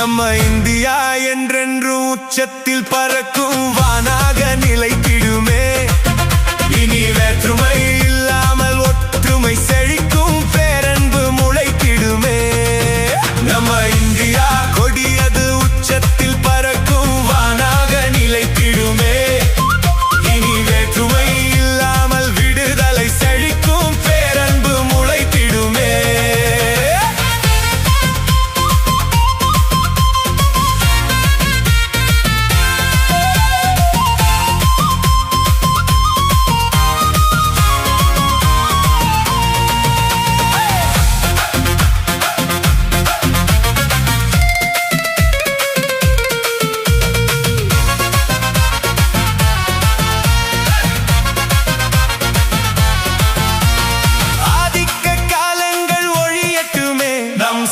நம்ம இந்தியா என்றென்றும் உச்சத்தில் பறக்கும் வானாக நிலைத்திடுமே. இனி வேற்றுமை இல்லாமல் ஒற்றுமை செழிக்கும் பேரன்பு முளைத்திடுமே. நம்ம இந்தியா கொடியது உச்சத்தில் பறக்கும் வானாக நிலைத்திடுமே. இனி வேற்றுமை இல்லாமல் விடுதலை செழிக்கும் பேரன்பு முளைத்திடுமே.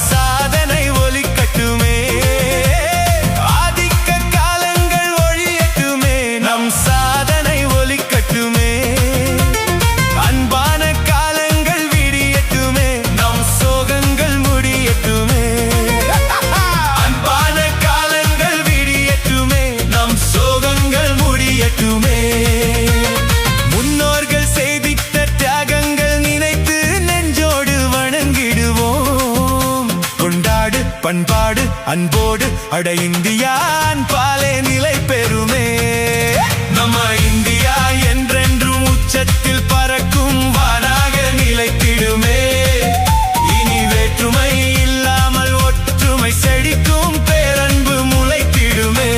சாதனை ஒலிக்கட்டுமே. ஆதிக்க காலங்கள் ஒழியட்டுமே. நம் சாதனை ஒலிக்கட்டுமே. அன்பான காலங்கள் விடியட்டுமே. நம் சோகங்கள் முடியட்டுமே. அன்பான காலங்கள் விடியட்டுமே. நம் சோகங்கள் முடியட்டுமே. முன்னோர்கள் செய்திட்ட தியாகங்கள் நினைத்து நெஞ்சோடு வணங்கிடுவோம். கொண்டாடு பண்பாடு அன்போடு அட இந்தியான் பாலே நிலை பெறுமே. நம்ம இந்தியா என்றென்றும் உச்சத்தில் பறக்கும் வானாக நிலைத்திடுமே. இனி வேற்றுமை இல்லாமல் ஒற்றுமை செழிக்கும் பேரன்பு முளைத்திடுமே.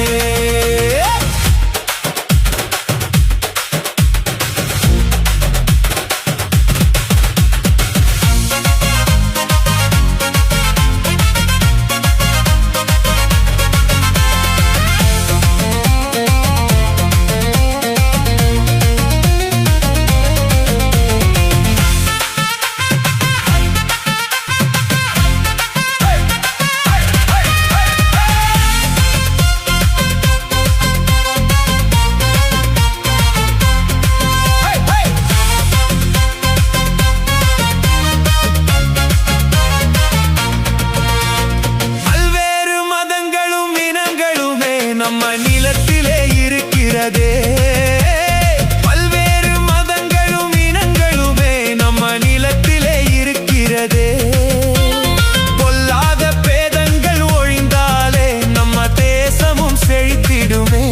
நம்ம நிலத்திலே இருக்கிறதே. பல்வேறு மதங்களும் இனங்களுமே நம்ம நிலத்திலே இருக்கிறதே. பொல்லாத பேதங்கள் ஒழிந்தாலே நம்ம தேசமும் செழித்திடுமே.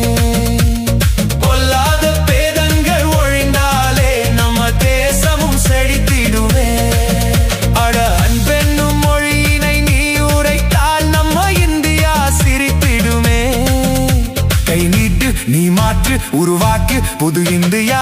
பொல்லாத பேதங்கள் ஒழிந்தாலே நம்ம தேசமும் செழித்திடுமே. அட அன்பென்னும் மொழியினை நீ உரைத்தால் நம்ம இந்தியா சிரித்திடுமே. கை நீட்டு நீ மாற்று உருவாக்கு புது இந்தியா.